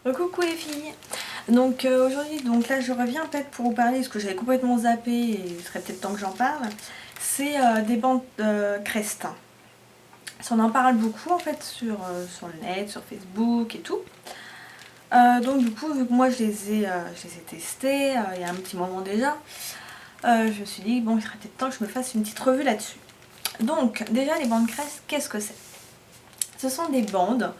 Coucou les filles. Donc aujourd'hui, là je reviens peut-être pour vous parler, parce que j'avais complètement zappé et il serait peut-être temps que j'en parle. C'est des bandes Crest. On en parle beaucoup en fait sur le net, sur Facebook et tout. Donc du coup, vu que moi je les ai testés il y a un petit moment déjà, je me suis dit bon, il serait peut-être temps que je me fasse une petite revue là-dessus. Donc déjà les bandes Crest, qu'est-ce que c'est? Ce sont des bandes.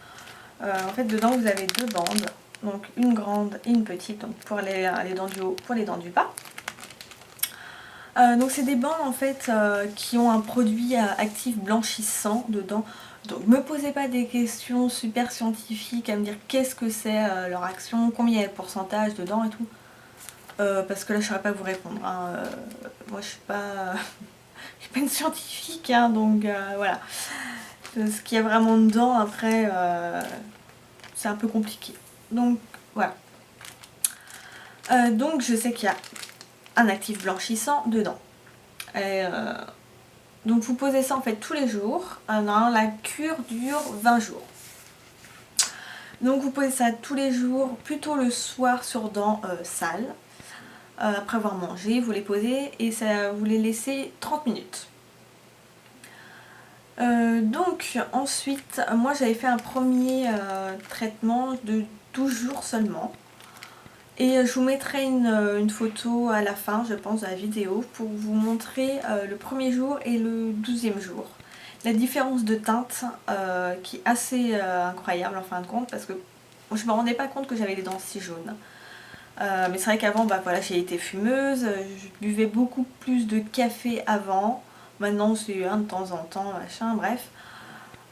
En fait, dedans, vous avez deux bandes. Donc, une grande et une petite, donc pour les dents du haut, pour les dents du bas. Donc, c'est des bandes, en fait, qui ont un produit actif blanchissant dedans. Donc, me posez pas des questions super scientifiques à me dire qu'est-ce que c'est leur action, combien il y a de pourcentage dedans et tout. Parce que là, je ne saurais pas vous répondre. Hein. Moi, je suis pas, je suis pas une scientifique, hein, donc voilà. Ce qu'il y a vraiment dedans, après, c'est un peu compliqué. Donc voilà. Donc je sais qu'il y a un actif blanchissant dedans. Et, donc vous posez ça en fait tous les jours. Non, la cure dure 20 jours. Donc vous posez ça tous les jours, plutôt le soir sur dents sales. Après avoir mangé, vous les posez et ça, vous les laissez 30 minutes. Donc ensuite, moi j'avais fait un premier traitement de 12 jours seulement. Et je vous mettrai une photo à la fin, je pense, de la vidéo pour vous montrer le premier jour et le 12e jour. La différence de teinte qui est assez incroyable en fin de compte parce que je me rendais pas compte que j'avais les dents si jaunes. Mais c'est vrai qu'avant, bah, voilà, j'ai été fumeuse, je buvais beaucoup plus de café avant. Maintenant, c'est un de temps en temps, machin, bref.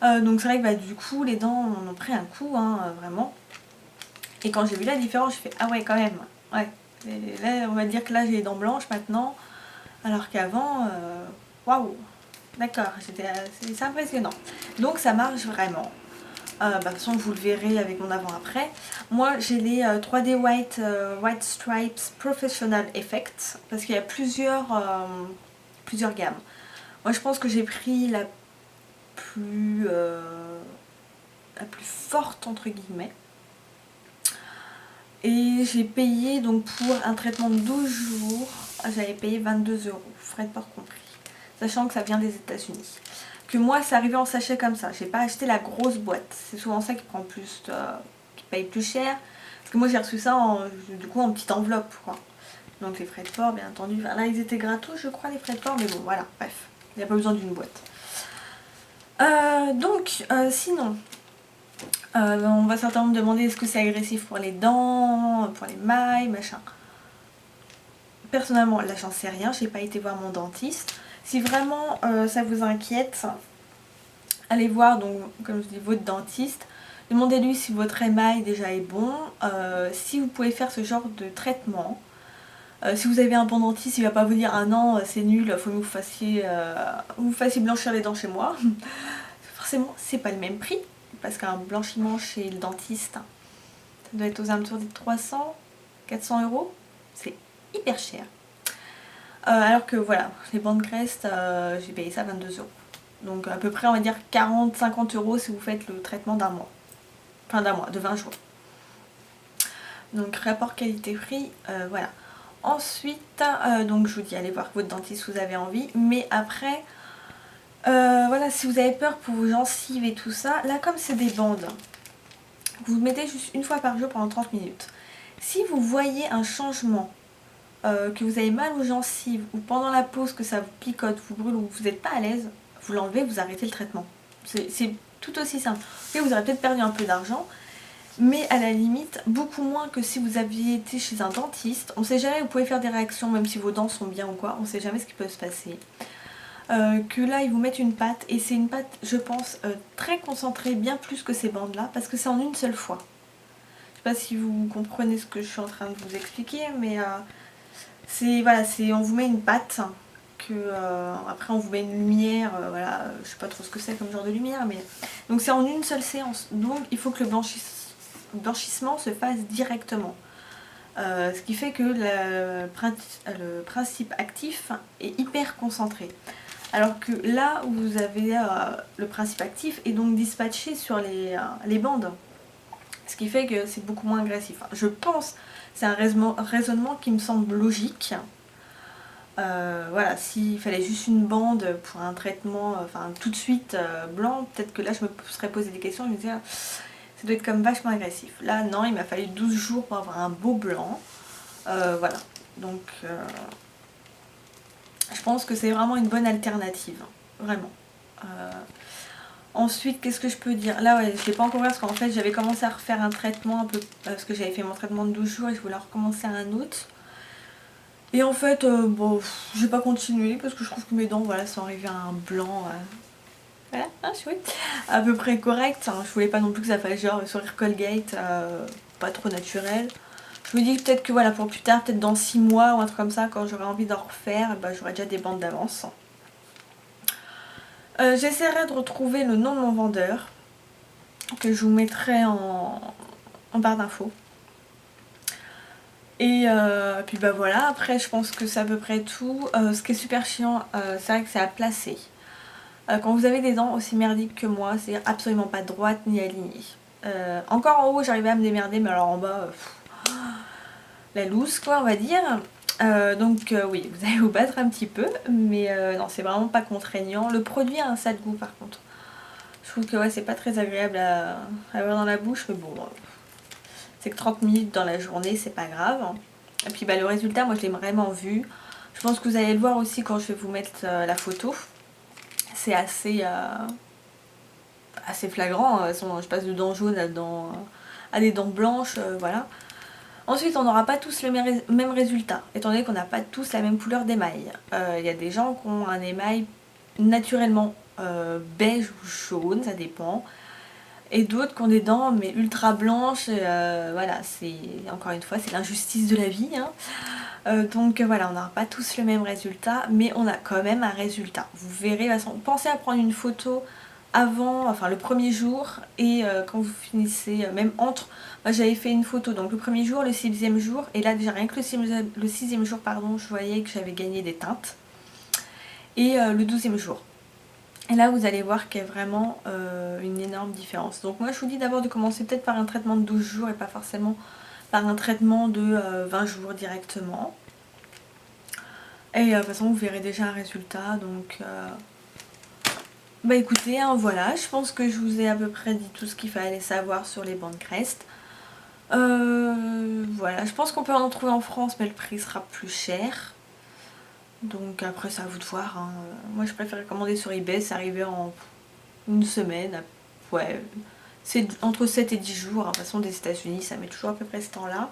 Donc c'est vrai que bah, du coup, les dents en ont pris un coup, hein, vraiment. Et quand j'ai vu la différence, je fais ah ouais, quand même. Ouais. Et là, on va dire que là, j'ai les dents blanches maintenant, alors qu'avant, waouh, d'accord, c'est impressionnant. Donc ça marche vraiment. Bah, de toute façon, vous le verrez avec mon avant-après. Moi, j'ai les 3D White Stripes Professional Effect, parce qu'il y a plusieurs gammes. Moi, je pense que j'ai pris la plus forte, entre guillemets. Et j'ai payé donc pour un traitement de 12 jours, j'avais payé 22 €, frais de port compris. Sachant que ça vient des États-Unis. Que moi, c'est arrivé en sachet comme ça. J'ai pas acheté la grosse boîte. C'est souvent ça qui prend plus, qui paye plus cher. Parce que moi, j'ai reçu ça du coup en petite enveloppe, quoi. Donc les frais de port, bien entendu. Là, ils étaient gratos, je crois, les frais de port. Mais bon, voilà, bref. Il n'y a pas besoin d'une boîte. Sinon, on va certainement me demander est-ce que c'est agressif pour les dents, pour les mailles, machin. Personnellement, là j'en sais rien, j'ai pas été voir mon dentiste. Si vraiment ça vous inquiète, allez voir donc comme je dis votre dentiste. Demandez-lui si votre émail déjà est bon, si vous pouvez faire ce genre de traitement. Si vous avez un bon dentiste, il va pas vous dire ah non c'est nul, faut que vous fassiez blanchir les dents chez moi. Forcément c'est pas le même prix parce qu'un blanchiment chez le dentiste ça doit être aux alentours des 300-400 €. C'est hyper cher. Alors que voilà, les bandes Crest, j'ai payé ça 22 €. Donc à peu près on va dire 40-50 € si vous faites le traitement d'un mois. Enfin d'un mois, de 20 jours. Donc rapport qualité-prix, voilà. Ensuite, donc je vous dis allez voir votre dentiste si vous avez envie. Mais après, voilà, si vous avez peur pour vos gencives et tout ça, là comme c'est des bandes, vous mettez juste une fois par jour pendant 30 minutes. Si vous voyez un changement, que vous avez mal aux gencives ou pendant la pause que ça vous picote, vous brûle ou vous n'êtes pas à l'aise, vous l'enlevez, vous arrêtez le traitement. C'est tout aussi simple. Et vous aurez peut-être perdu un peu d'argent, mais à la limite, beaucoup moins que si vous aviez été chez un dentiste. On ne sait jamais, vous pouvez faire des réactions, même si vos dents sont bien ou quoi, on ne sait jamais ce qui peut se passer. Que là, ils vous mettent une pâte, et c'est une pâte, je pense, très concentrée, bien plus que ces bandes-là, parce que c'est en une seule fois. Je sais pas si vous comprenez ce que je suis en train de vous expliquer, mais voilà, on vous met une pâte après on vous met une lumière, voilà, je sais pas trop ce que c'est comme genre de lumière, mais donc c'est en une seule séance. Donc il faut que le blanchissement se fasse directement. Ce qui fait que le principe actif est hyper concentré. Alors que là où vous avez le principe actif est donc dispatché sur les bandes. Ce qui fait que c'est beaucoup moins agressif. Enfin, je pense, c'est un raisonnement qui me semble logique. Voilà, s'il fallait juste une bande pour un traitement, enfin tout de suite blanc, peut-être que là je me serais posé des questions, je me disais, ça doit être comme vachement agressif. Là non, il m'a fallu 12 jours pour avoir un beau blanc. Voilà, donc je pense que c'est vraiment une bonne alternative, vraiment. Ensuite, qu'est-ce que je peux dire? Là, ouais, je l'ai pas encore vu parce qu'en fait, j'avais commencé à refaire un traitement un peu, parce que j'avais fait mon traitement de 12 jours et je voulais recommencer un autre. Et en fait, bon, j'ai pas continué parce que je trouve que mes dents, voilà, sont arrivées à un blanc, voilà, chouette, à peu près correct. Hein. Je voulais pas non plus que ça fasse genre sourire Colgate, pas trop naturel. Je me dis peut-être que voilà, pour plus tard, peut-être dans 6 mois ou un truc comme ça, quand j'aurai envie d'en refaire, bah, j'aurai déjà des bandes d'avance. J'essaierai de retrouver le nom de mon vendeur, que je vous mettrai en barre d'infos. Et puis bah voilà, après je pense que c'est à peu près tout. Ce qui est super chiant, c'est vrai que c'est à placer. Quand vous avez des dents aussi merdiques que moi, c'est absolument pas droite ni alignée. Encore en haut j'arrivais à me démerder, mais alors en bas, la loose quoi on va dire. Donc oui, vous allez vous battre un petit peu, mais non c'est vraiment pas contraignant. Le produit a un sale goût par contre. Je trouve que ouais, c'est pas très agréable à avoir dans la bouche, mais bon, c'est que 30 minutes dans la journée, c'est pas grave. Et puis bah, le résultat, moi je l'ai vraiment vu. Je pense que vous allez le voir aussi quand je vais vous mettre la photo. C'est assez flagrant. Je passe de dents jaunes à des dents blanches, voilà. Ensuite, on n'aura pas tous le même résultat, étant donné qu'on n'a pas tous la même couleur d'émail. Il y a des gens qui ont un émail naturellement beige ou jaune, ça dépend. Et d'autres qui ont des dents mais ultra blanches, voilà, c'est encore une fois c'est l'injustice de la vie. Hein. Donc voilà, on n'aura pas tous le même résultat, mais on a quand même un résultat. Vous verrez, de toute façon, pensez à prendre une photo avant, enfin le premier jour, et quand vous finissez, même entre, moi j'avais fait une photo, donc le premier jour, le 6e jour, et là déjà rien que le 6e jour, pardon, je voyais que j'avais gagné des teintes, et le 12e jour. Et là vous allez voir qu'il y a vraiment une énorme différence. Donc moi je vous dis d'abord de commencer peut-être par un traitement de 12 jours et pas forcément par un traitement de 20 jours directement. Et de toute façon vous verrez déjà un résultat. Donc bah écoutez, hein, voilà, je pense que je vous ai à peu près dit tout ce qu'il fallait savoir sur les bandes Crest. Voilà, je pense qu'on peut en trouver en France mais le prix sera plus cher. Donc après c'est à vous de voir. Hein. Moi je préfère commander sur eBay, c'est arrivé en une semaine. Ouais, c'est entre 7 et 10 jours. De toute façon des États-Unis ça met toujours à peu près ce temps-là.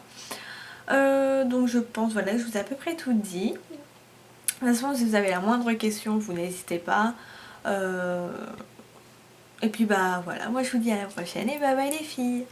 Donc je pense, voilà, je vous ai à peu près tout dit. De toute façon si vous avez la moindre question, vous n'hésitez pas. Et puis bah voilà, moi je vous dis à la prochaine et bye bye les filles.